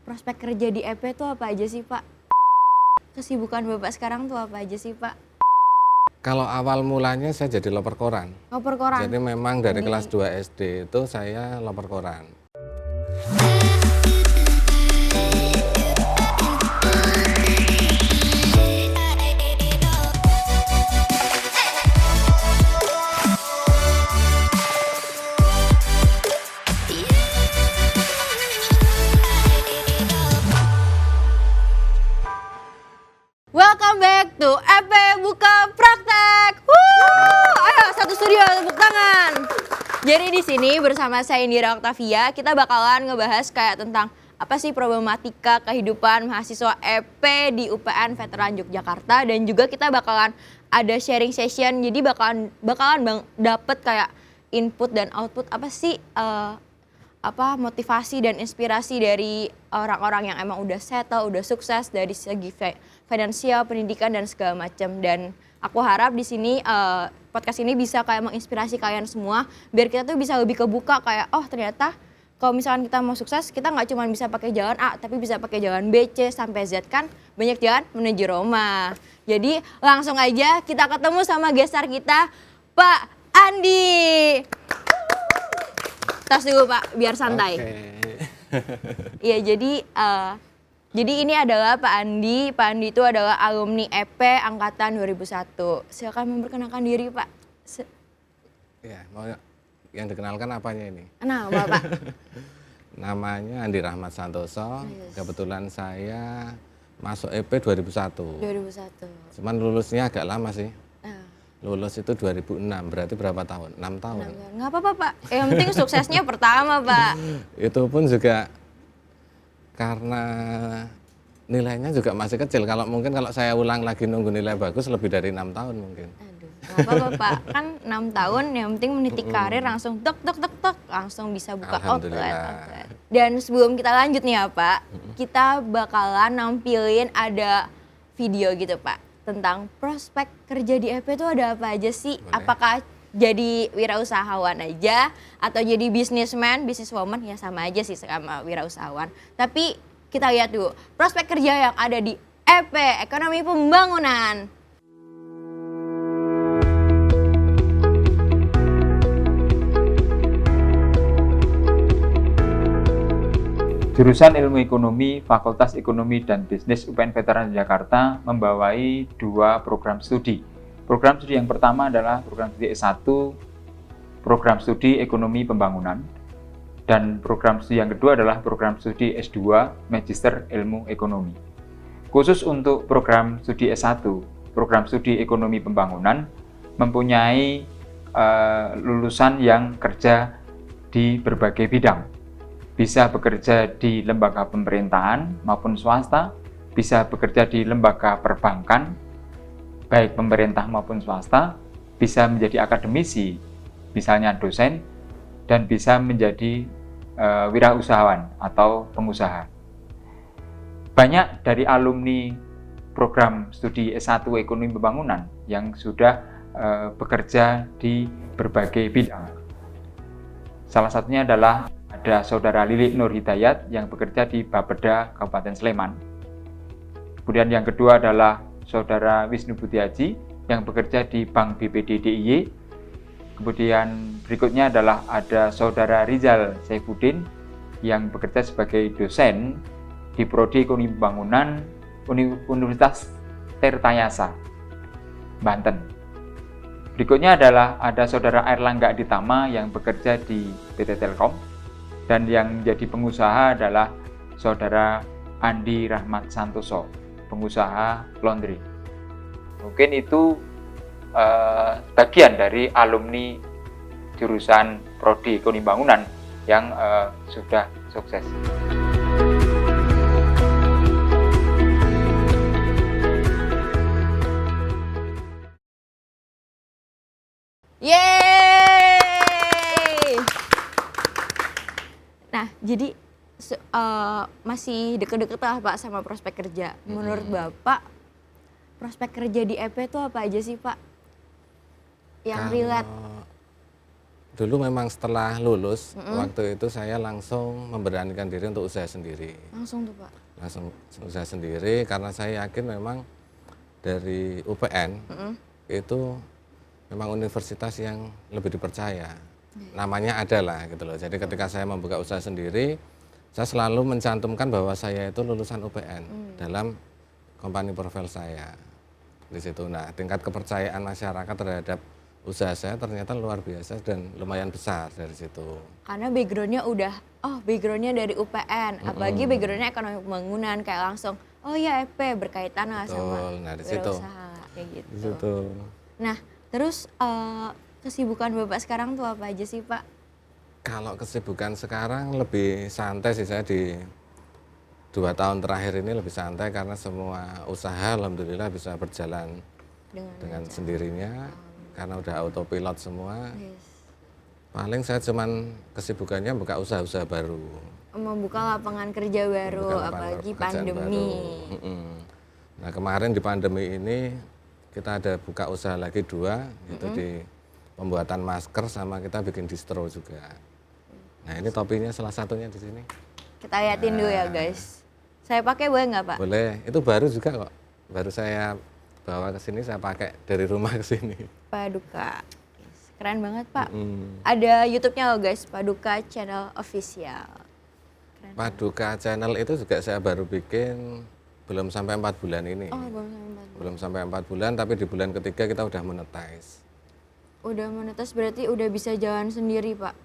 prospek kerja di EP tuh apa aja sih Pak? Kesibukan Bapak sekarang tuh apa aja sih Pak? Kalau awal mulanya saya jadi loper koran. Loper koran? Jadi memang dari Di- kelas 2 SD itu saya loper koran. Welcome back to EP Buka Praktek. Ayo satu studio tepuk tangan. Jadi di sini bersama saya Indira Octavia, kita bakalan ngebahas kayak tentang apa sih problematika kehidupan mahasiswa EP di UPN Veteran Yogyakarta, dan juga kita bakalan ada sharing session. Jadi bakalan dapet kayak input dan output apa sih motivasi dan inspirasi dari orang-orang yang emang udah settle, udah sukses dari segi finansial, pendidikan dan segala macam. Dan aku harap di sini podcast ini bisa kayak menginspirasi kalian semua biar kita tuh bisa lebih kebuka kayak oh ternyata kalau misalkan kita mau sukses kita nggak cuma bisa pakai jalan A tapi bisa pakai jalan B, C sampai Z, kan banyak jalan menuju Roma. Jadi langsung aja kita ketemu sama gestar kita, Pak Andi. Tas dulu Pak, biar santai. Iya, jadi ini adalah Pak Andi. Pak Andi itu adalah alumni EP angkatan 2001. Silakan memperkenalkan diri Pak. Ya, mau yang dikenalkan apanya ini? Nah, Bapak. Namanya Andi Rahmat Santoso. Yes. Kebetulan saya masuk EP 2001. 2001. Cuman lulusnya agak lama sih. Nah, Lulus itu 2006, berarti berapa tahun? 6 tahun. nggak apa-apa Pak. Yang penting suksesnya pertama Pak. Itu pun juga karena nilainya juga masih kecil. Kalau saya ulang lagi nunggu nilai bagus lebih dari 6 tahun mungkin. Aduh, nggak apa-apa Pak. Kan 6 tahun yang penting meniti karir langsung tek langsung bisa buka outlet. Dan sebelum kita lanjut nih ya Pak, kita bakalan nampilin ada video gitu Pak tentang prospek kerja di EP itu ada apa aja sih? Boleh. Apakah jadi wirausahawan aja atau jadi businessman, businesswoman, ya sama aja sih sama wirausahawan. Tapi kita lihat dulu prospek kerja yang ada di EP, Ekonomi Pembangunan. Jurusan Ilmu Ekonomi, Fakultas Ekonomi dan Bisnis UPN Veteran Jakarta membawai dua program studi. Program studi yang pertama adalah program studi S1, program studi Ekonomi Pembangunan, dan program studi yang kedua adalah program studi S2, Magister Ilmu Ekonomi. Khusus untuk program studi S1, program studi Ekonomi Pembangunan mempunyai lulusan yang kerja di berbagai bidang. Bisa bekerja di lembaga pemerintahan maupun swasta, bisa bekerja di lembaga perbankan, baik pemerintah maupun swasta, bisa menjadi akademisi, misalnya dosen, dan bisa menjadi wirausahawan atau pengusaha. Banyak dari alumni program studi S1 Ekonomi Pembangunan yang sudah bekerja di berbagai bidang. Salah satunya adalah ada Saudara Lilik Nur Hidayat yang bekerja di Bapeda Kabupaten Sleman. Kemudian yang kedua adalah Saudara Wisnu Butiaji yang bekerja di Bank BPD DIY. Kemudian berikutnya adalah ada Saudara Rizal Saifuddin yang bekerja sebagai dosen di Prodi Ekonomi Pembangunan Universitas Tirtayasa, Banten. Berikutnya adalah ada Saudara Airlangga Aditama yang bekerja di PT Telkom. Dan yang menjadi pengusaha adalah Saudara Andi Rahmat Santoso, pengusaha laundry. Mungkin itu bagian dari alumni jurusan Prodi Ekonomi Bangunan yang sudah sukses. Yeay! Nah, jadi masih deket-deket lah Pak sama prospek kerja. Menurut Bapak, prospek kerja di EP itu apa aja sih Pak? Yang relate. Dulu memang setelah lulus, waktu itu saya langsung memberanikan diri untuk usaha sendiri. Langsung tuh Pak. Langsung usaha sendiri karena saya yakin memang dari UPN itu memang universitas yang lebih dipercaya. Namanya ada lah gitu loh. Jadi ketika saya membuka usaha sendiri, saya selalu mencantumkan bahwa saya itu lulusan UPN dalam company profile saya di situ. Nah, tingkat kepercayaan masyarakat terhadap usaha saya ternyata luar biasa dan lumayan besar dari situ. Karena backgroundnya udah, backgroundnya dari UPN, apalagi backgroundnya ekonomi pembangunan, kayak langsung, oh ya EP berkaitan lah sama Nah, di situ. wirausaha, kayak gitu. Di situ. Nah, terus kesibukan Bapak sekarang tuh apa aja sih Pak? Kalau kesibukan sekarang lebih santai sih, saya di 2 tahun terakhir ini lebih santai karena semua usaha alhamdulillah bisa berjalan dengan sendirinya karena udah autopilot semua. Yes. Paling saya cuman kesibukannya buka usaha-usaha baru. Membuka lapangan kerja baru, Membuka lapangan apalagi pekerjaan pandemi. baru. Nah, kemarin di pandemi ini kita ada buka usaha lagi 2, itu di pembuatan masker sama kita bikin distro juga. Nah, ini topinya salah satunya di sini. Kita liatin dulu ya guys. Saya pakai boleh nggak Pak? Boleh, itu baru juga kok. Baru saya bawa ke sini, saya pakai dari rumah ke sini. Paduka. Yes. Keren banget Pak. Ada YouTube-nya loh guys, Paduka Channel Official. Keren. Paduka Channel itu juga saya baru bikin belum sampai 4 bulan ini. Oh, belum sampai 4. Belum sampai 4 bulan, tapi di bulan ketiga kita udah monetize. Udah monetas berarti udah bisa jalan sendiri Pak?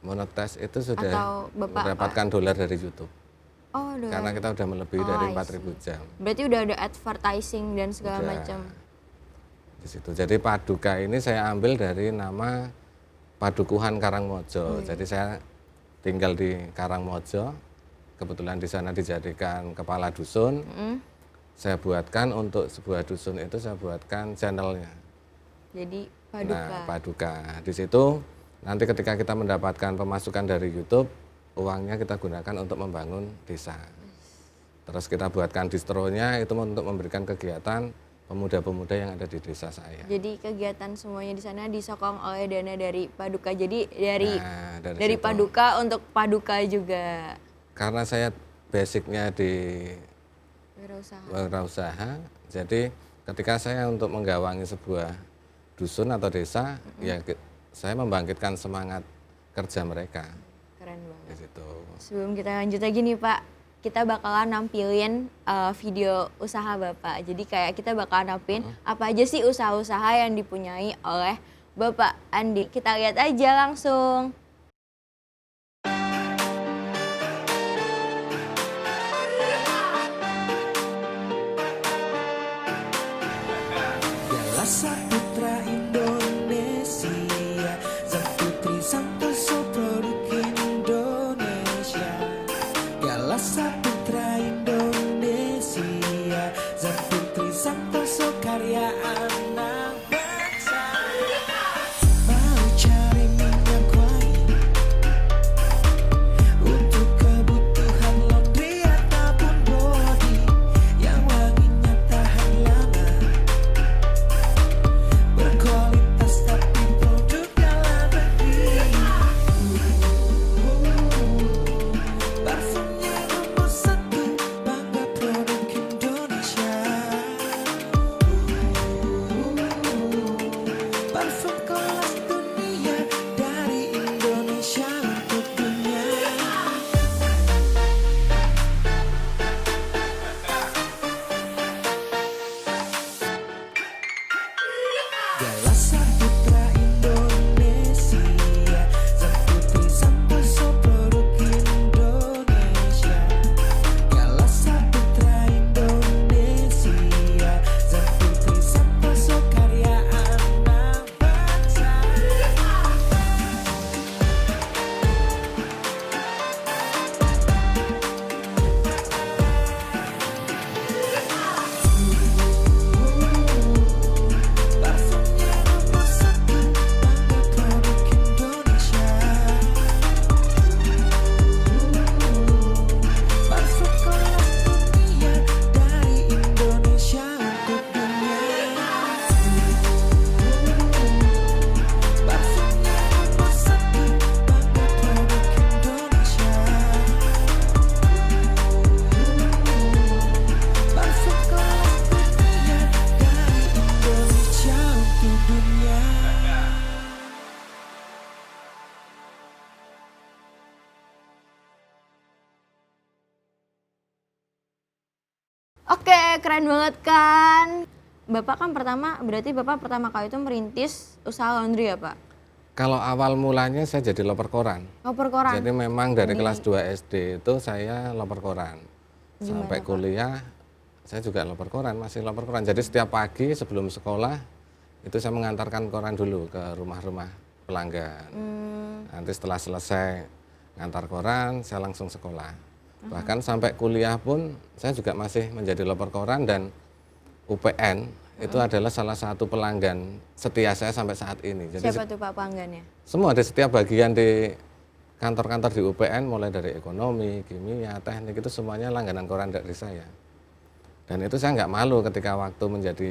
Monetize itu sudah Atau Bapak mendapatkan dolar dari YouTube. Oh, udah. Karena kita udah melebihi Oh, dari I 4.000 jam. Berarti udah ada advertising dan segala Udah. macam. Di situ. Jadi Paduka ini saya ambil dari nama Padukuhan Karangmojo. Jadi saya tinggal di Karangmojo. Kebetulan di sana dijadikan kepala dusun. Saya buatkan untuk sebuah dusun itu saya buatkan channelnya. Jadi Paduka. Nah, Paduka. Di situ nanti ketika kita mendapatkan pemasukan dari YouTube, uangnya kita gunakan untuk membangun desa. Terus kita buatkan distronya itu untuk memberikan kegiatan pemuda-pemuda yang ada di desa saya. Jadi kegiatan semuanya di sana disokong oleh dana dari Paduka. Jadi dari Nah, dari situ. Paduka untuk Paduka juga. Karena saya basicnya di Wirausaha. wirausaha, jadi ketika saya untuk menggawangi sebuah dusun atau desa, ya saya membangkitkan semangat kerja mereka Keren banget. di situ. Sebelum kita lanjut lagi nih Pak, kita bakalan nampilin video usaha Bapak. Jadi kayak kita bakalan nampilin apa aja sih usaha-usaha yang dipunyai oleh Bapak Andi. Kita lihat aja langsung. Dialah Saputra Indonesia, Sang Putri Santoso produk Indonesia. Dialah Saputra Indonesia, Sang Putri Santoso karya anak bangsa. Mau cari minyak wangi untuk kebutuhan laundry ataupun body yang wanginya tahan lama, berkualitas tapi produk dalam negeri. Parfumnya nomor 1, Oke, keren banget kan. Bapak kan berarti Bapak pertama kali itu merintis usaha laundry ya Pak? Kalau awal mulanya saya jadi loper koran. Loper koran? Jadi memang dari kelas 2 SD itu saya loper koran. Sampai kuliah saya juga loper koran, masih loper koran. Jadi setiap pagi sebelum sekolah itu saya mengantarkan koran dulu ke rumah-rumah pelanggan. Nanti setelah selesai ngantar koran, saya langsung sekolah. Bahkan sampai kuliah pun saya juga masih menjadi loper koran, dan UPN itu adalah salah satu pelanggan setia saya sampai saat ini. Jadi Siapa tuh Pak pelanggannya? semua di setiap bagian di kantor-kantor di UPN, mulai dari ekonomi, kimia, teknik, itu semuanya langganan koran dari saya. Dan itu saya nggak malu ketika waktu menjadi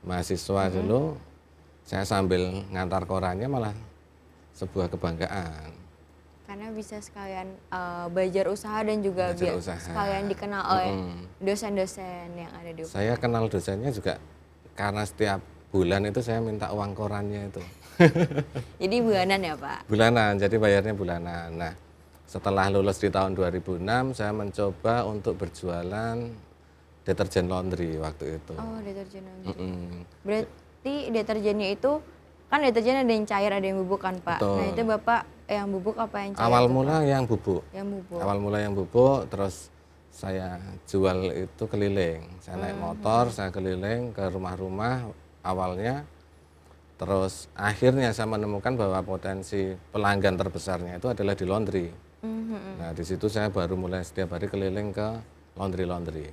mahasiswa dulu, saya sambil ngantar korannya malah sebuah kebanggaan. Karena bisa sekalian belajar usaha dan juga Belajar usaha. sekalian dikenal oleh dosen-dosen yang ada di UPN. Saya kenal dosennya juga karena setiap bulan itu saya minta uang korannya itu. Jadi bulanan ya Pak? Bulanan, jadi bayarnya bulanan. Nah, setelah lulus di tahun 2006, saya mencoba untuk berjualan deterjen laundry waktu itu. Oh, deterjen laundry. Mm-mm. Berarti deterjennya itu kan deterjen ada yang cair, ada yang bubuk kan Pak? Betul. Nah itu Bapak yang bubuk apa yang cair? Awal tuh, mula Pak? yang bubuk. Yang bubuk. Awal mula yang bubuk, terus saya jual itu keliling. Saya naik motor, saya keliling ke rumah-rumah awalnya. Terus akhirnya saya menemukan bahwa potensi pelanggan terbesarnya itu adalah di laundry. Nah, di situ saya baru mulai setiap hari keliling ke laundry.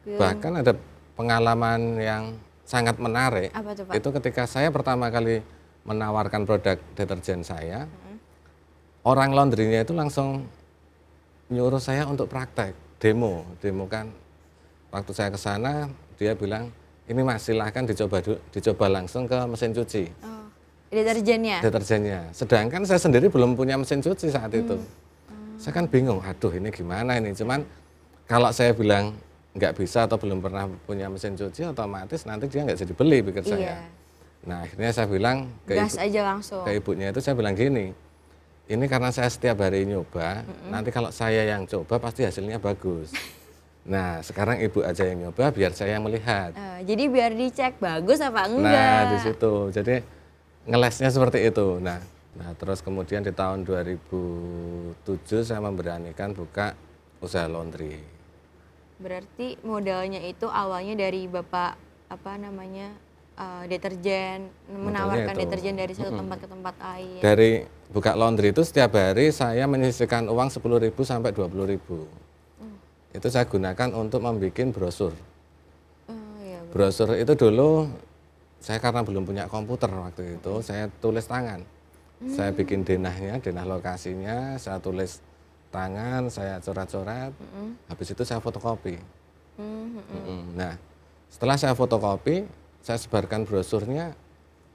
Bahkan ada pengalaman yang sangat menarik. Apa tuh Pak? Itu ketika saya pertama kali menawarkan produk deterjen saya, orang laundrynya itu langsung nyuruh saya untuk praktek, demo kan. Waktu saya ke sana, dia bilang, ini Mas, silahkan dicoba langsung ke mesin cuci. Oh, deterjennya? Deterjennya. Sedangkan saya sendiri belum punya mesin cuci saat itu. Saya kan bingung, aduh ini gimana ini. Cuman kalau saya bilang nggak bisa atau belum pernah punya mesin cuci, otomatis nanti dia nggak jadi beli, pikir saya. Iya. Nah, akhirnya saya bilang Gas aja langsung. ke ibunya itu, saya bilang gini, ini karena saya setiap hari nyoba, nanti kalau saya yang coba pasti hasilnya bagus. Nah, sekarang ibu aja yang nyoba biar saya yang melihat. Jadi biar dicek bagus apa enggak. Nah, di situ. Jadi ngelesnya seperti itu. Nah, terus kemudian di tahun 2007 saya memberanikan buka usaha laundry. Berarti modalnya itu awalnya dari Bapak deterjen, menawarkan itu. deterjen dari satu tempat ke tempat lain. Dari buka laundry itu setiap hari saya menyisihkan uang 10.000 sampai 20.000. Itu saya gunakan untuk membuat brosur. Iya, Brosur itu dulu saya karena belum punya komputer waktu itu, saya tulis tangan. Saya bikin denah lokasinya, saya tulis tangan, saya coret-coret. Habis itu saya fotokopi. Nah, setelah saya fotokopi, saya sebarkan brosurnya,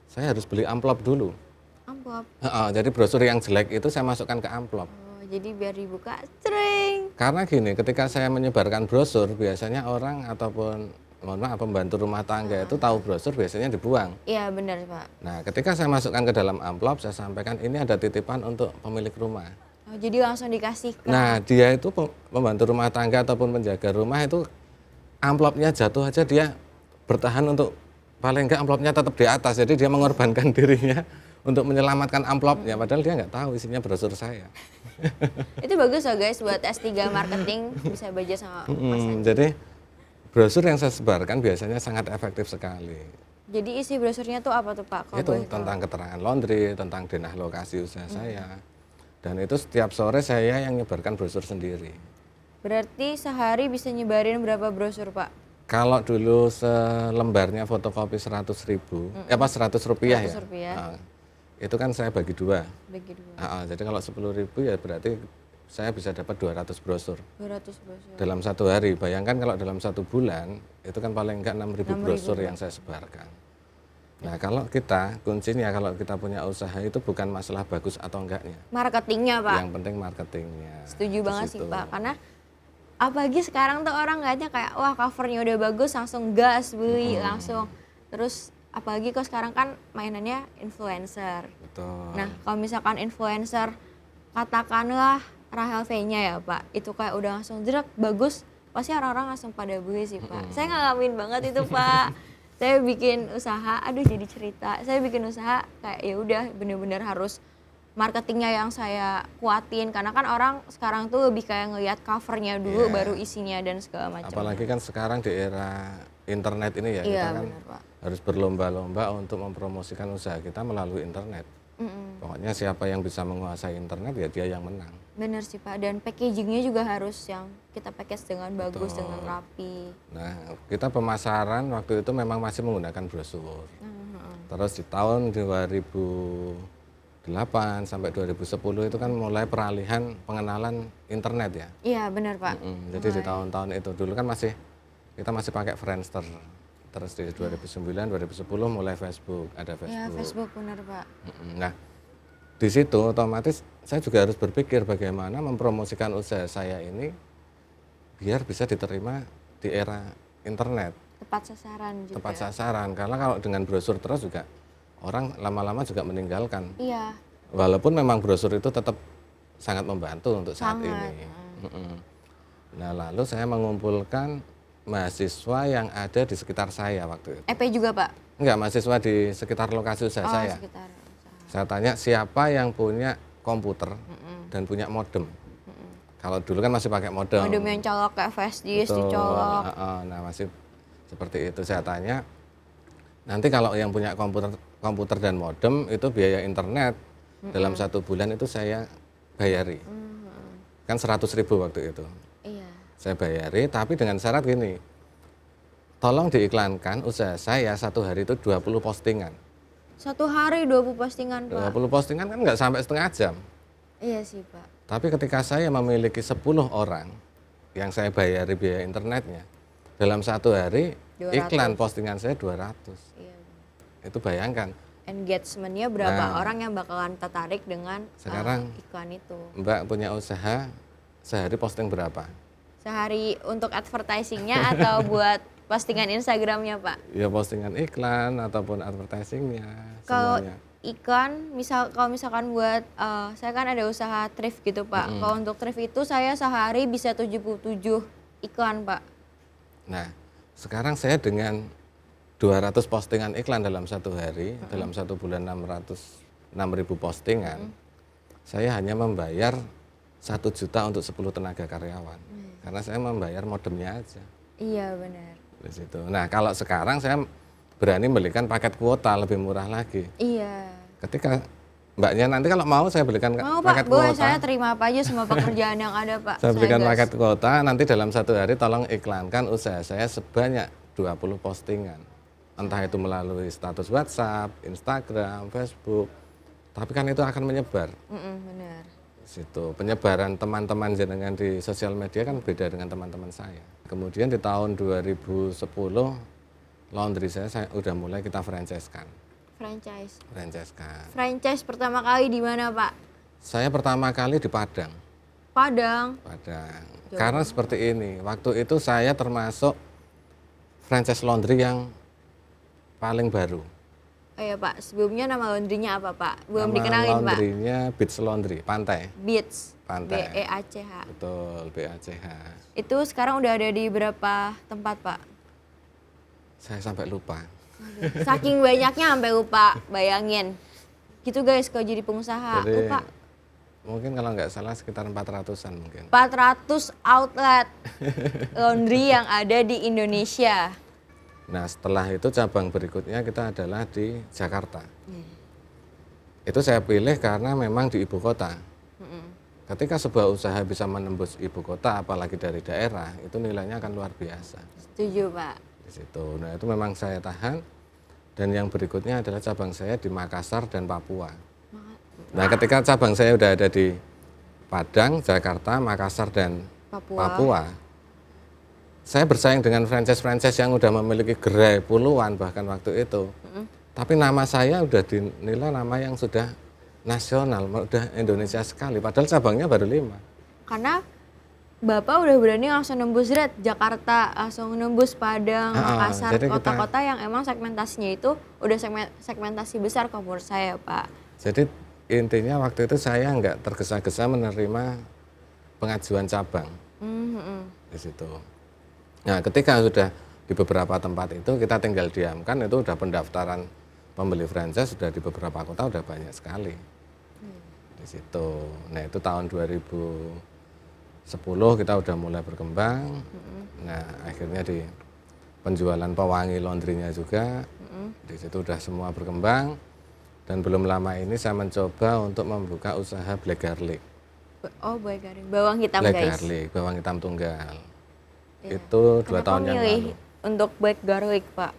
saya harus beli amplop dulu. amplop. Jadi brosur yang jelek itu saya masukkan ke amplop. Oh, jadi biar dibuka sering. Karena gini, ketika saya menyebarkan brosur, biasanya orang ataupun mohon maaf pembantu rumah tangga itu tahu brosur biasanya dibuang. Iya benar Pak. Nah, ketika saya masukkan ke dalam amplop, saya sampaikan ini ada titipan untuk pemilik rumah. Oh, jadi langsung dikasihkan. Nah, dia itu pembantu rumah tangga ataupun penjaga rumah itu amplopnya jatuh aja dia bertahan untuk paling enggak amplopnya tetap di atas. Jadi dia mengorbankan dirinya untuk menyelamatkan amplopnya, padahal dia nggak tahu isinya brosur saya. Itu bagus loh guys buat S3 marketing bisa baca sama Mas Andi. Jadi brosur yang saya sebarkan biasanya sangat efektif sekali. Jadi isi brosurnya tuh apa tuh Pak? Kalau Itu boleh tahu? tentang keterangan laundry, tentang denah lokasi usaha saya. Dan itu setiap sore saya yang nyebarkan brosur sendiri. Berarti sehari bisa nyebarin berapa brosur Pak? Kalau dulu selembarnya fotokopi 100.000, 100 rupiah ya. 100 rupiah. Itu kan saya bagi dua. Bagi dua. Jadi kalau 10.000 ya berarti saya bisa dapat 200 brosur 200 brosur. dalam satu hari. Bayangkan kalau dalam satu bulan itu kan paling enggak 6.000 brosur yang saya sebarkan. Nah, kalau kita kuncinya kalau kita punya usaha itu bukan masalah bagus atau enggaknya. Marketingnya Pak. Yang penting marketingnya. Setuju Di banget sih situ. Pak, karena apalagi sekarang tuh orang ngeliatnya kayak wah covernya udah bagus langsung gas beli langsung. Terus apalagi kok sekarang kan mainannya influencer. Betul. Nah kalau misalkan influencer katakanlah Rahel V-nya ya Pak, itu kayak udah langsung jerak bagus, pasti orang-orang langsung pada beli sih Pak. Saya ngalamin banget itu Pak. Saya bikin usaha, aduh jadi cerita. Saya bikin usaha kayak ya udah bener-bener harus marketingnya yang saya kuatin karena kan orang sekarang tuh lebih kayak ngelihat covernya dulu Iya. baru isinya dan segala macam. Apalagi kan sekarang di era internet ini ya, Iya, kita kan benar, Pak. harus berlomba-lomba untuk mempromosikan usaha kita melalui internet. Pokoknya siapa yang bisa menguasai internet ya dia yang menang. Bener sih Pak, dan packagingnya juga harus yang kita package dengan bagus, Betul. dengan rapi. Nah, kita pemasaran waktu itu memang masih menggunakan brosur. Terus di tahun 2008 sampai 2010 itu kan mulai peralihan pengenalan internet ya. Iya benar Pak. Jadi di tahun-tahun itu dulu kan kita masih pakai Friendster. Terus di 2009, 2010 mulai Facebook, ada Facebook. Iya Facebook benar Pak. Nah, di situ otomatis saya juga harus berpikir bagaimana mempromosikan usaha saya ini biar bisa diterima di era internet, Tepat sasaran juga. tepat sasaran. Karena kalau dengan brosur terus juga orang lama-lama juga meninggalkan. Iya, Walaupun memang brosur itu tetap sangat membantu untuk saat Sangat, ini. Nah, lalu saya mengumpulkan mahasiswa yang ada di sekitar saya waktu itu. EP juga Pak. Enggak, mahasiswa di sekitar lokasi usaha saya. Sekitar usaha. Saya tanya siapa yang punya komputer dan punya modem. Kalau dulu kan masih pakai modem. Modem yang colok kayak flash disk Betul. dicolok. Nah, masih seperti itu. Saya tanya, nanti kalau yang punya komputer dan modem itu biaya internet dalam 1 bulan itu saya bayari. Kan 100.000 waktu itu. Iya. Saya bayari, tapi dengan syarat gini, tolong diiklankan usaha saya 1 hari itu 20 postingan. 1 hari 20 postingan Pak. 20 postingan kan nggak sampai setengah jam. Iya sih Pak. Tapi ketika saya memiliki 10 orang yang saya bayari biaya internetnya, dalam 1 hari 200. iklan postingan saya 200. Iya. Itu bayangkan, Engagementnya berapa Nah. orang yang bakalan tertarik dengan Sekarang- iklan itu. Mbak punya usaha sehari posting berapa? Sehari untuk advertisingnya atau buat postingan Instagramnya Pak? Ya postingan iklan ataupun advertisingnya Kalau semuanya. iklan, kalau misalkan buat saya kan ada usaha thrift gitu Pak. Kalau untuk thrift itu saya sehari bisa 77 iklan Pak. Nah, sekarang saya dengan 200 postingan iklan dalam 1 hari, dalam 1 bulan 6.000 postingan, saya hanya membayar 1 juta untuk 10 tenaga karyawan. Karena saya membayar modemnya aja. Iya benar. Di situ. Nah, kalau sekarang saya berani belikan paket kuota lebih murah lagi. Iya. Ketika Mbaknya nanti kalau mau saya belikan Mau paket Pak, boleh kuota. saya terima apa aja semua pekerjaan yang ada Pak. Saya berikan gas. paket kuota, nanti dalam 1 hari tolong iklankan usaha saya sebanyak 20 postingan. Entah itu melalui status WhatsApp, Instagram, Facebook. Tapi kan itu akan menyebar. Benar. Situ penyebaran teman-teman jenengan di sosial media kan beda dengan teman-teman saya. Kemudian di tahun 2010 laundry saya udah mulai kita franchise-kan. Franchise-kan. Franchise pertama kali di mana Pak? Saya pertama kali di Padang. Padang. Karena seperti ini, waktu itu saya termasuk franchise laundry yang paling baru. Oh iya Pak, sebelumnya nama laundrynya apa Pak? Belum Nama dikenalin Pak. laundrynya Beach Laundry, Pantai. Beats. Pantai. BEACH. Betul, BACH. Itu sekarang udah ada di berapa tempat Pak? Saya sampai lupa. Saking banyaknya sampai lupa, bayangin. Gitu guys kalau jadi pengusaha, Jadi, lupa. mungkin kalau nggak salah sekitar 400-an mungkin. 400 outlet laundry yang ada di Indonesia. Nah, setelah itu cabang berikutnya kita adalah di Jakarta. Itu saya pilih karena memang di ibu kota. Ketika sebuah usaha bisa menembus ibu kota, apalagi dari daerah, itu nilainya akan luar biasa. Setuju Pak. Di situ. Nah, itu memang saya tahan. Dan yang berikutnya adalah cabang saya di Makassar dan Papua. Nah, ketika cabang saya udah ada di Padang, Jakarta, Makassar, dan Papua, saya bersaing dengan franchise-franchise yang udah memiliki gerai puluhan bahkan waktu itu. Tapi nama saya udah dinilai nama yang sudah nasional, udah Indonesia sekali. Padahal cabangnya baru 5. Karena Bapak udah berani langsung nembus red Jakarta, langsung nembus Padang, Makassar, jadi kita- kota-kota yang emang segmentasinya itu udah segmentasi besar kalau menurut saya Pak. Jadi intinya waktu itu saya nggak tergesa-gesa menerima pengajuan cabang di situ. Nah, ketika sudah di beberapa tempat itu kita tinggal diamkan, itu udah pendaftaran pembeli franchise sudah di beberapa kota udah banyak sekali. Di situ. Nah, itu tahun 2010 kita udah mulai berkembang. Nah, akhirnya di penjualan pewangi laundrynya juga. Di situ udah semua berkembang. Dan belum lama ini saya mencoba untuk membuka usaha black garlic. Oh, black garlic. Bawang hitam, Black guys. garlic, bawang hitam tunggal. Iya. Itu 2 Kenapa tahun yang milih lalu. untuk black garlic, Pak?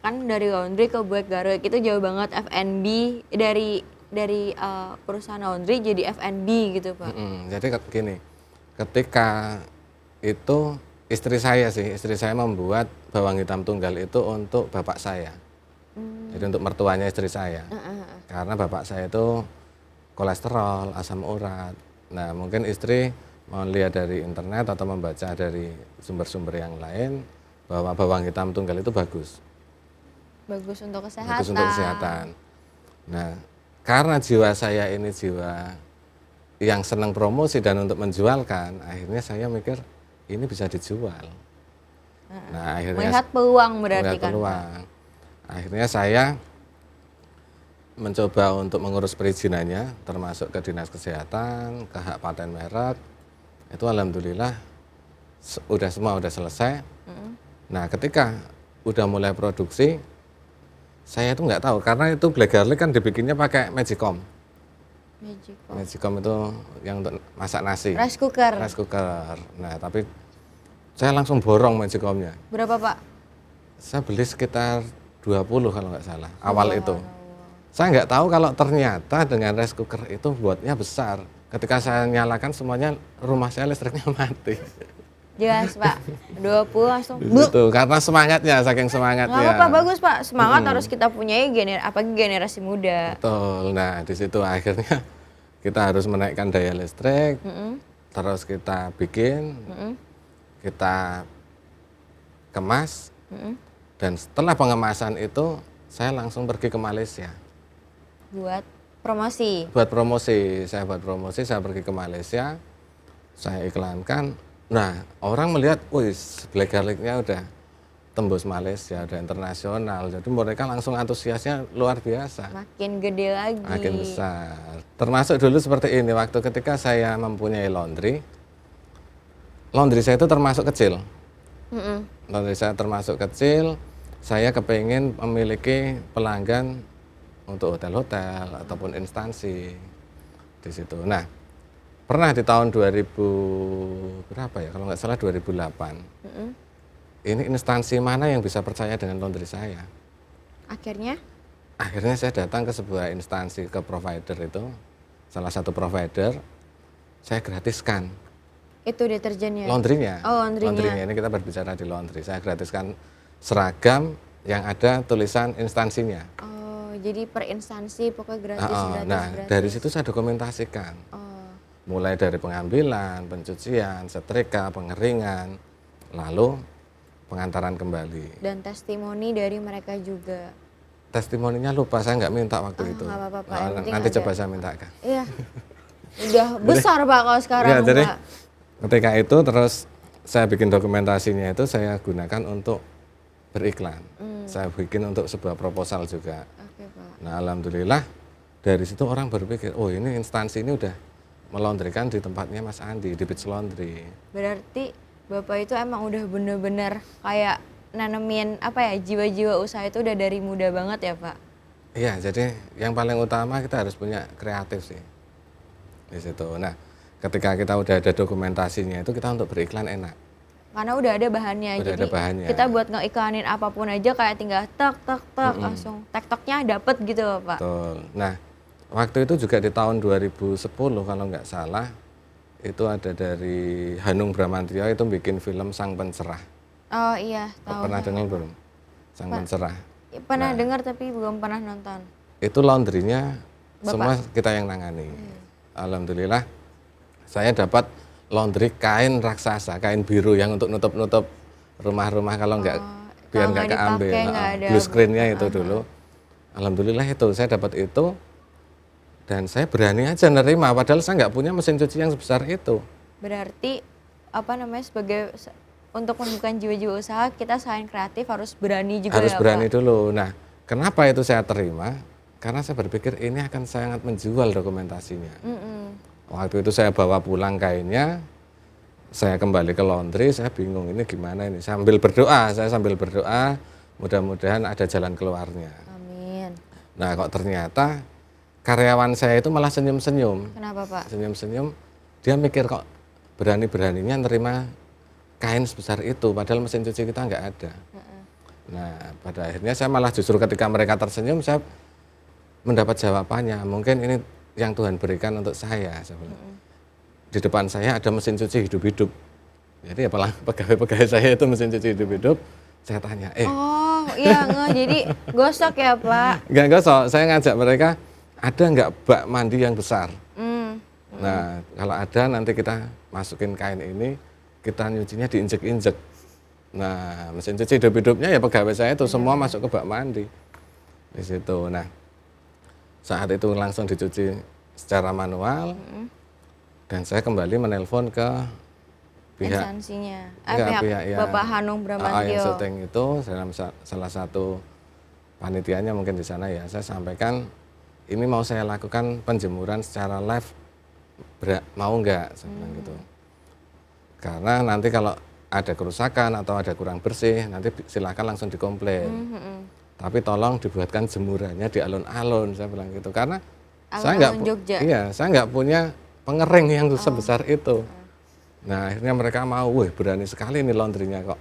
Kan dari laundry ke black garlic itu jauh banget. F&B dari perusahaan laundry jadi F&B gitu, Pak. Jadi gini, ketika itu istri saya membuat bawang hitam tunggal itu untuk bapak saya. Jadi untuk mertuanya istri saya. Karena bapak saya itu kolesterol, asam urat. Nah, mungkin istri melihat dari internet atau membaca dari sumber-sumber yang lain bahwa bawang hitam tunggal itu bagus. Bagus untuk kesehatan. Bagus untuk kesehatan. Nah, karena jiwa saya ini jiwa yang senang promosi dan untuk menjualkan, akhirnya saya mikir ini bisa dijual. Nah, akhirnya Melihat peluang berarti melihat kan, Pak? peluang. Akhirnya saya mencoba untuk mengurus perizinannya, termasuk ke dinas kesehatan, ke hak paten merek. Itu alhamdulillah semua udah selesai. Nah, ketika udah mulai produksi, saya itu nggak tahu karena itu black garlic kan dibikinnya pakai magicom. Magicom itu yang untuk masak nasi. Rice cooker. Rice cooker. Nah, tapi saya langsung borong magicomnya. Berapa, Pak? Saya beli sekitar 20 kalau nggak salah awal itu. Saya nggak tahu kalau ternyata dengan rice cooker itu buatnya besar. Ketika saya nyalakan semuanya rumah saya listriknya mati. Jelas, Pak. 20 langsung. Di situ, karena semangatnya, saking semangatnya. Nggak apa-apa, bagus, Pak. Semangat harus kita punyai apalagi generasi muda. Betul. Nah, di situ akhirnya kita harus menaikkan daya listrik. Terus kita bikin, kita kemas. Dan setelah pengemasan itu saya langsung pergi ke Malaysia. Buat promosi. Buat promosi, saya pergi ke Malaysia, saya iklankan. Nah, orang melihat, wih, black garlicnya udah tembus Malaysia, udah internasional. Jadi mereka langsung antusiasnya luar biasa. Makin gede lagi. Makin besar. Termasuk dulu seperti ini, waktu ketika saya mempunyai laundry saya itu termasuk kecil. Laundry saya termasuk kecil, saya kepengen memiliki pelanggan untuk hotel-hotel ataupun instansi di situ. Nah, pernah di tahun 2000 berapa ya? Kalau nggak salah 2008. Ini instansi mana yang bisa percaya dengan laundry saya? Akhirnya Akhirnya saya datang ke sebuah instansi, ke provider itu, salah satu provider, saya gratiskan itu deterjennya. laundrynya. Oh, laundrynya. Ini kita berbicara di laundry. Saya gratiskan seragam yang ada tulisan instansinya. Oh, jadi per instansi pokoknya gratis, gratis, Nah, gratis. dari situ saya dokumentasikan. Oh, Mulai dari pengambilan, pencucian, setrika, pengeringan, lalu pengantaran kembali. dan testimoni dari mereka juga. Testimoninya lupa, saya nggak minta waktu itu. nggak apa-apa, Pak. Yang penting Nanti ada. coba saya mintakan. Iya. Udah besar, Pak, kalau sekarang, Ya, jadi Pak. ketika itu terus saya bikin dokumentasinya itu saya gunakan untuk beriklan. Saya bikin untuk sebuah proposal juga. Oke, Pak. Nah, alhamdulillah dari situ orang berpikir, oh ini instansi ini udah melondrikan di tempatnya Mas Andi, di Beach Laundry. Berarti Bapak itu emang udah bener-bener kayak nanemin jiwa-jiwa usaha itu udah dari muda banget ya, Pak? Iya, jadi yang paling utama kita harus punya kreatif sih di situ. Nah, ketika kita udah ada dokumentasinya itu kita untuk beriklan enak. Karena udah ada bahannya. Udah jadi ada bahannya. kita buat ngeiklanin apapun aja kayak tinggal tek langsung tektoknya dapet gitu loh, Pak. Betul. Nah, waktu itu juga di tahun 2010 kalau nggak salah itu ada dari Hanung Bramantyo itu bikin film Sang Pencerah. Oh iya, tahu. Pernah dengar belum? Sang Pencerah. Pernah dengar tapi belum pernah nonton. Itu laundrynya semua kita yang nangani. Alhamdulillah saya dapat laundry kain raksasa, kain biru yang untuk nutup-nutup rumah-rumah kalau nggak biar nggak keambil. dipakai, nggak ada. Blue screen-nya itu dulu. Alhamdulillah itu saya dapat itu dan saya berani aja nerima padahal saya nggak punya mesin cuci yang sebesar itu. Berarti sebagai untuk menumbuhkan jiwa-jiwa usaha kita selain kreatif harus berani juga Harus ya berani Pak? dulu. Nah, kenapa itu saya terima? Karena saya berpikir ini akan sangat menjual dokumentasinya. Waktu itu saya bawa pulang kainnya, saya kembali ke laundry, saya bingung ini gimana ini. Saya sambil berdoa, mudah-mudahan ada jalan keluarnya. Amin. Nah, kok ternyata karyawan saya itu malah senyum-senyum. Kenapa Pak? Senyum-senyum, dia mikir kok berani-beraninya nerima kain sebesar itu, padahal mesin cuci kita nggak ada. Nah, pada akhirnya saya malah justru ketika mereka tersenyum, saya mendapat jawabannya. Mungkin ini yang Tuhan berikan untuk saya bilang. Di depan saya ada mesin cuci hidup-hidup. Jadi apalah pegawai-pegawai saya itu mesin cuci hidup-hidup. Saya tanya, Oh iya jadi gosok ya Pak? nggak gosok, saya ngajak mereka, ada nggak bak mandi yang besar? Nah, kalau ada nanti kita masukin kain ini, kita nyucinya diinjek-injek. Nah, mesin cuci hidup-hidupnya ya pegawai saya itu semua masuk ke bak mandi. Di situ. Nah, saat itu langsung dicuci secara manual. Dan saya kembali menelpon ke pihak Instansinya. pihak yang Bapak Hanung yang Bramantyo. syuting itu dalam salah satu panitianya mungkin di sana ya. Saya sampaikan ini mau saya lakukan penjemuran secara live, mau nggak? Saya bilang gitu. Karena nanti kalau ada kerusakan atau ada kurang bersih, nanti silakan langsung dikomplain. Tapi tolong dibuatkan jemurannya di alun-alun, saya bilang gitu. Karena Alun-alun Jogja. saya nggak punya pengering yang sebesar itu. Nah, akhirnya mereka mau, wih berani sekali nih laundrynya kok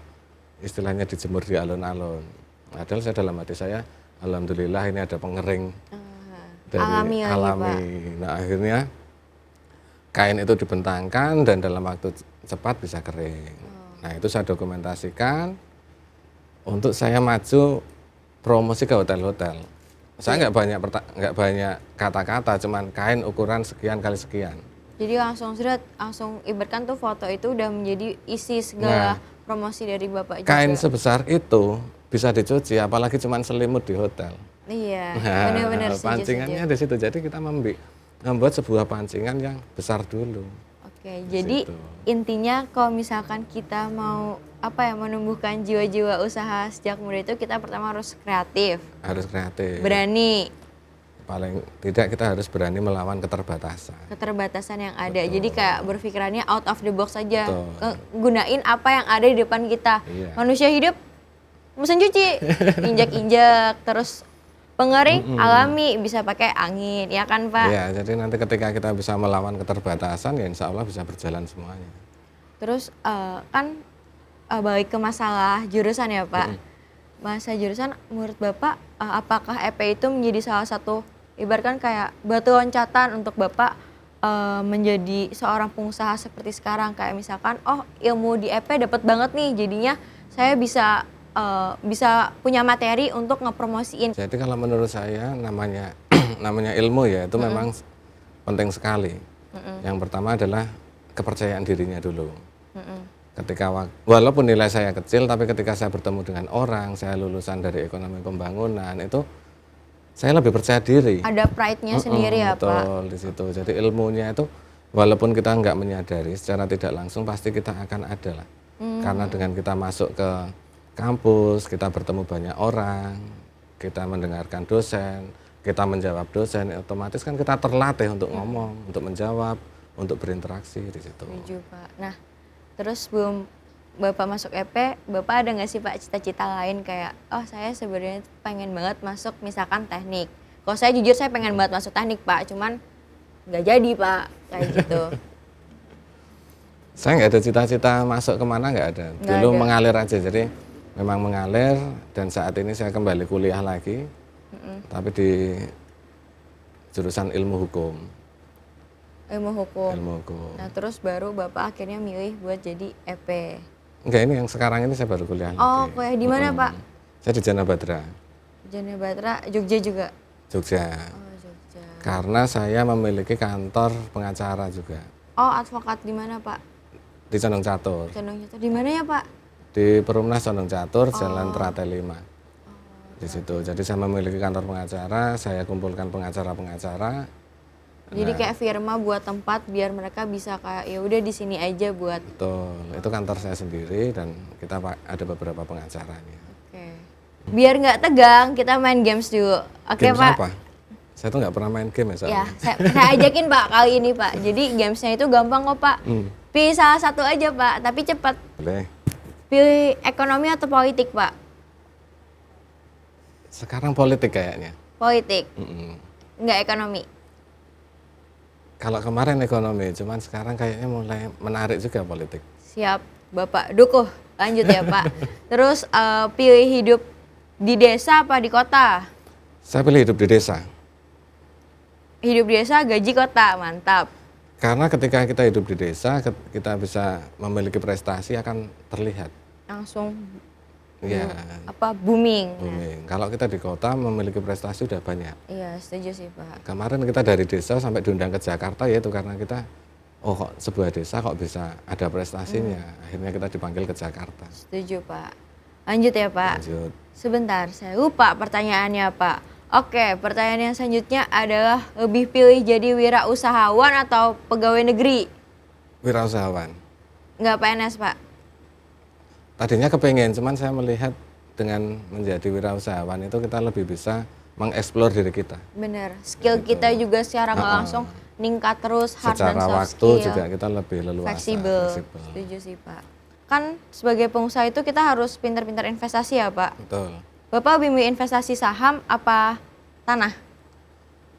istilahnya dijemur di alun-alun. Padahal saya dalam hati saya, alhamdulillah ini ada pengering dari Alami lagi, Pak. Nah, akhirnya kain itu dibentangkan dan dalam waktu cepat bisa kering. Nah, itu saya dokumentasikan untuk saya maju promosi ke hotel-hotel. Saya nggak banyak kata-kata, cuman kain ukuran sekian kali sekian. Jadi langsung ibaratkan tuh foto itu udah menjadi isi segala promosi dari Bapak juga. Kain sebesar itu bisa dicuci, apalagi cuman selimut di hotel. Iya, Nah, benar-benar pancingannya di situ. Jadi kita membuat sebuah pancingan yang besar dulu. Oke, jadi situ. intinya kalau misalkan kita mau menumbuhkan jiwa-jiwa usaha sejak muda itu kita pertama harus kreatif, Harus kreatif. berani, Paling tidak kita harus berani melawan keterbatasan. keterbatasan yang ada. Jadi kayak berpikirannya out of the box aja. Betul. Gunain apa yang ada di depan kita. Iya. Manusia hidup mesin cuci, injak-injak, terus pengering alami bisa pakai angin, ya kan Pak? Iya, jadi nanti ketika kita bisa melawan keterbatasan, ya insya Allah bisa berjalan semuanya. Terus balik ke masalah jurusan ya Pak. Masa jurusan menurut Bapak apakah EP itu menjadi salah satu ibaratkan kayak batu loncatan untuk Bapak menjadi seorang pengusaha seperti sekarang, kayak misalkan ilmu di EP dapat banget nih, jadinya saya bisa punya materi untuk ngepromosiin. Jadi kalau menurut saya namanya namanya ilmu ya itu memang penting sekali. Yang pertama adalah kepercayaan dirinya dulu. Ketika walaupun nilai saya kecil, tapi ketika saya bertemu dengan orang, saya lulusan dari ekonomi pembangunan, itu saya lebih percaya diri. Ada pride-nya sendiri ya Pak. Betul, di situ. Jadi ilmunya itu walaupun kita nggak menyadari secara tidak langsung pasti kita akan ada lah. Karena dengan kita masuk ke kampus, kita bertemu banyak orang, kita mendengarkan dosen, kita menjawab dosen, otomatis kan kita terlatih untuk ngomong, untuk menjawab, untuk berinteraksi di situ. Setuju Pak. Nah, terus sebelum Bapak masuk EP, Bapak ada nggak sih Pak cita-cita lain kayak, saya sebenarnya pengen banget masuk misalkan teknik. Kalau saya jujur saya pengen banget masuk teknik Pak, cuman nggak jadi Pak, kayak gitu. Saya nggak ada cita-cita masuk kemana, nggak ada. Nggak Dulu ada. mengalir aja, jadi memang mengalir dan saat ini saya kembali kuliah lagi, tapi di jurusan ilmu hukum. Ilmu hukum. Ilmu hukum. Nah, terus baru Bapak akhirnya milih buat jadi EP. Enggak, ini yang sekarang ini saya baru kuliah lagi. Kuliah di mana Pak? Saya di Jana Badra, Jana Batra, Jogja juga. Jogja. Jogja. Karena saya memiliki kantor pengacara juga Advokat di mana Pak? di Condong Catur. Condong Catur. Di mana ya Pak? Di Perumnas Condong Catur, Jalan Teratai 5. Di situ. Jadi saya memiliki kantor pengacara, saya kumpulkan pengacara-pengacara Jadi Nah. kayak firma buat tempat biar mereka bisa kayak ya udah di sini aja buat. Betul, itu kantor saya sendiri dan kita ada beberapa pengacaranya. Oke. Biar nggak tegang, kita main games dulu. Oke, Games Pak. apa? Saya tuh nggak pernah main game ya soalnya. Ya, saya ajakin Pak kali ini Pak. Jadi gamesnya itu gampang kok Pak. Pilih salah satu aja Pak, tapi cepat. Boleh. Pilih ekonomi atau politik Pak? Sekarang politik kayaknya. Politik, Mm-mm. nggak ekonomi. Kalau kemarin ekonomi, cuman sekarang kayaknya mulai menarik juga politik. Siap, Bapak Dukuh. Lanjut ya Pak. Terus pilih hidup di desa apa di kota? Saya pilih hidup di desa. Hidup di desa, gaji kota, mantap. Karena ketika kita hidup di desa, kita bisa memiliki prestasi akan terlihat. Langsung Iya, booming. booming. Kalau kita di kota memiliki prestasi udah banyak. Iya, setuju sih Pak. Kemarin kita dari desa sampai diundang ke Jakarta yaitu karena kita, oh kok sebuah desa kok bisa ada prestasinya. Akhirnya kita dipanggil ke Jakarta. Setuju Pak. Lanjut ya Pak. Lanjut. Sebentar, saya lupa pertanyaannya Pak. Oke, pertanyaan yang selanjutnya adalah lebih pilih jadi wirausahawan atau pegawai negeri? Wirausahawan. Nggak PNS Pak? Tadinya kepengen, cuman saya melihat dengan menjadi wirausahawan itu kita lebih bisa mengeksplor diri kita. Bener, skill Gitu. kita juga secara nggak langsung ningkat terus, hard dan Secara soft waktu skill. juga kita lebih leluasa. Fleksibel. Setuju sih Pak. Kan sebagai pengusaha itu kita harus pintar-pintar investasi ya Pak. Betul. Bapak lebih milih investasi saham apa tanah?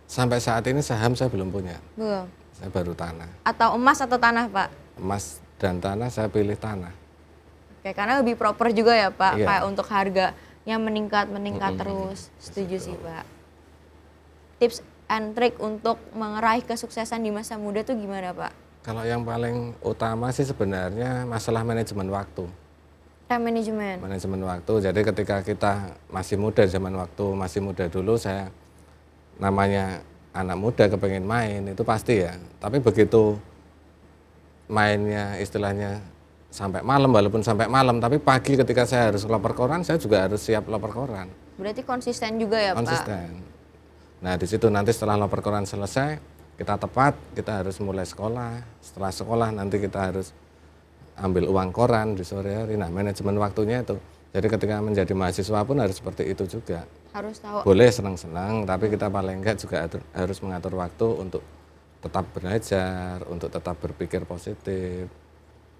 Sampai saat ini saham saya belum punya, Belum. saya baru tanah. Atau emas atau tanah Pak? Emas dan tanah saya pilih tanah. Oke, karena lebih proper juga ya Pak, Iya. kayak untuk harganya meningkat terus. Setuju sih Pak. Tips and trick untuk meraih kesuksesan di masa muda tuh gimana Pak? Kalau yang paling utama sih sebenarnya masalah manajemen waktu. Time management. Manajemen waktu. Jadi ketika kita masih muda, zaman waktu masih muda dulu saya namanya anak muda kepengen main itu pasti ya. Tapi begitu mainnya istilahnya sampai malam, walaupun sampai malam, tapi pagi ketika saya harus lapor koran, saya juga harus siap lapor koran. Berarti konsisten juga ya Pak? Konsisten. Nah di situ nanti setelah lapor koran selesai, kita tepat, kita harus mulai sekolah. Setelah sekolah nanti kita harus ambil uang koran di sore hari. Nah manajemen waktunya itu. Jadi ketika menjadi mahasiswa pun harus seperti itu juga. Harus tahu. Boleh senang-senang, tapi kita paling enggak juga harus mengatur waktu untuk tetap belajar, untuk tetap berpikir positif.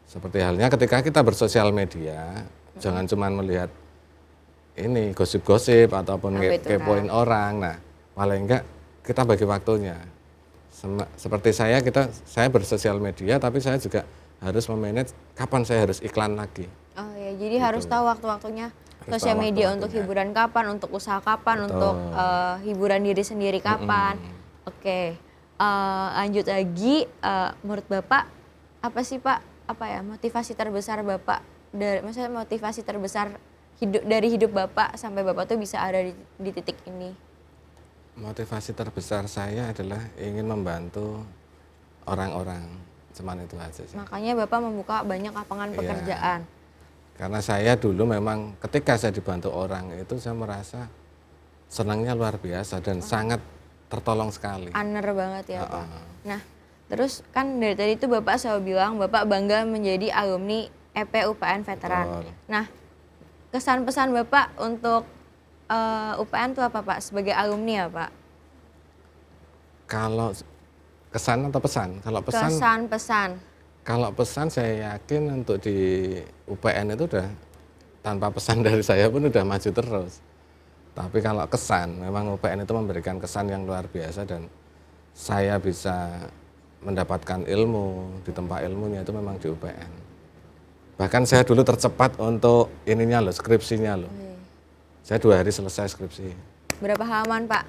Seperti halnya ketika kita bersosial media, jangan cuma melihat ini gosip-gosip ataupun Apa itu, kepoin orang. Nah, paling enggak kita bagi waktunya. Seperti saya bersosial media, tapi saya juga harus memanage kapan saya harus iklan lagi. Oh ya, jadi harus tahu waktu-waktunya Harus sosial tahu media untuk waktu-waktunya. hiburan kapan, untuk usaha kapan, Betul. untuk hiburan diri sendiri kapan. Oke, lanjut lagi. Menurut Bapak apa sih Pak? Apa ya motivasi terbesar Bapak maksudnya motivasi terbesar dari hidup Bapak sampai Bapak tuh bisa ada di titik ini? Motivasi terbesar saya adalah ingin membantu orang-orang, cuman itu aja sih. Makanya Bapak membuka banyak lapangan Iya. pekerjaan. Karena saya dulu memang ketika saya dibantu orang itu saya merasa senangnya luar biasa dan sangat tertolong sekali. Honor banget ya Pak. Heeh. Nah, terus kan dari tadi itu Bapak selalu bilang Bapak bangga menjadi alumni EP UPN Veteran. Betul. Nah, kesan pesan Bapak untuk UPN itu apa Pak sebagai alumni ya Pak? Kalau kesan atau pesan? Kalau pesan, Kesan pesan. kalau pesan saya yakin untuk di UPN itu udah tanpa pesan dari saya pun udah maju terus. Tapi kalau kesan, memang UPN itu memberikan kesan yang luar biasa dan saya bisa mendapatkan ilmu di tempat ilmunya itu memang di UPN. Bahkan saya dulu tercepat untuk ininya loh, skripsinya loh. Saya 2 hari selesai skripsi. Berapa halaman Pak?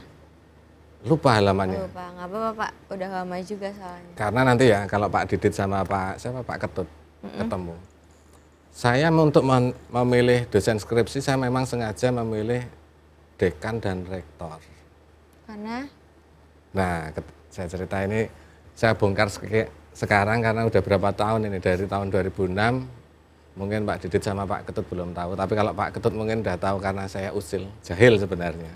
Lupa halamannya. Lupa, nggak apa-apa Pak. Udah lama juga soalnya. Karena nanti ya kalau Pak Didit sama Pak Ketut ketemu. Saya untuk memilih dosen skripsi saya memang sengaja memilih dekan dan rektor. Karena Nah, saya cerita ini saya bongkar sekarang karena udah berapa tahun ini, dari tahun 2006. Mungkin Pak Didit sama Pak Ketut belum tahu, tapi kalau Pak Ketut mungkin udah tahu karena saya usil, jahil sebenarnya.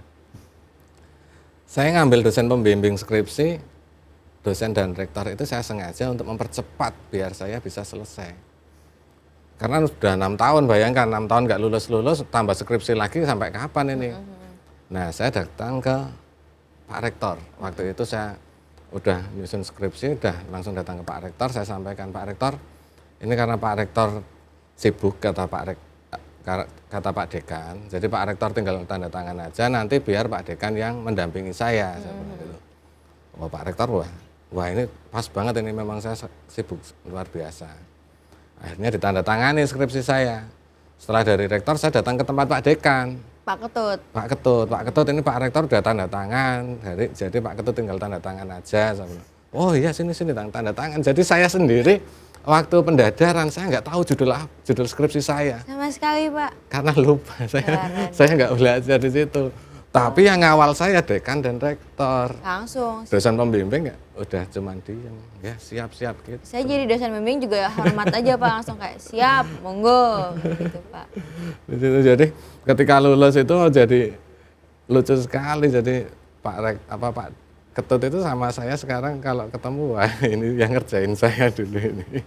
Saya ngambil dosen pembimbing skripsi dosen dan rektor itu saya sengaja untuk mempercepat biar saya bisa selesai. Karena sudah 6 tahun, bayangkan 6 tahun nggak lulus-lulus, tambah skripsi lagi sampai kapan ini? Nah, saya datang ke Pak Rektor. Waktu itu saya udah nyusun skripsi, udah langsung datang ke Pak Rektor. Saya sampaikan, Pak Rektor, ini karena Pak Rektor sibuk, kata Pak Dekan. Jadi Pak Rektor tinggal tanda tangan aja, nanti biar Pak Dekan yang mendampingi saya. Saya bilang gitu. Oh, Pak Rektor, wah ini pas banget, ini memang saya sibuk luar biasa. Akhirnya ditandatangani skripsi saya. Setelah dari rektor saya datang ke tempat Pak Dekan. Pak Ketut. Pak Ketut ini Pak Rektor udah tanda tangan. Jadi Pak Ketut tinggal tanda tangan aja. Saya bilang, oh iya sini tanda tangan. Jadi saya sendiri waktu pendadaran saya nggak tahu judul skripsi saya. Sama sekali Pak. Karena lupa saya nggak belajar di situ. Tapi yang ngawal saya dekan dan rektor. Langsung. Dosen pembimbing udah cuman diem, ya siap gitu. Saya jadi dosen pembimbing juga hormat aja Pak, langsung kayak siap, monggo gitu Pak. Di situ jadi ketika lulus itu jadi lucu sekali. Jadi Pak Ketut itu sama saya sekarang kalau ketemu, wah ini yang ngerjain saya dulu ini.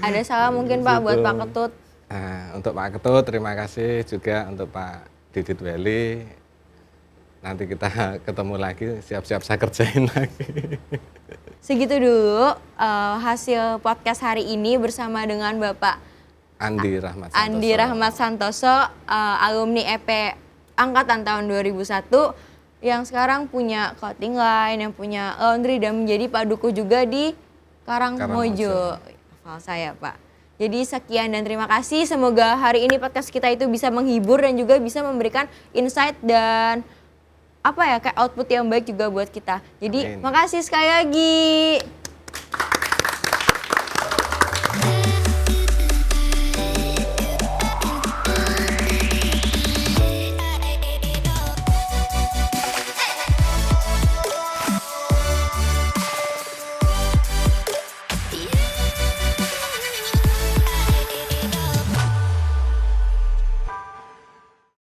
Ada salah mungkin Pak buat Pak Ketut. Nah, untuk Pak Ketut terima kasih juga, untuk Pak Didit Weli. Nanti kita ketemu lagi, siap-siap saya kerjain lagi. Segitu dulu hasil podcast hari ini bersama dengan Bapak Andi Rahmat Santoso, alumni EP angkatan tahun 2001 yang sekarang punya clothing line, yang punya laundry dan menjadi paduku juga di Karangmojo. Hafal saya Pak. Jadi sekian dan terima kasih. Semoga hari ini podcast kita itu bisa menghibur dan juga bisa memberikan insight dan kayak output yang baik juga buat kita. Jadi Amin. makasih sekali lagi.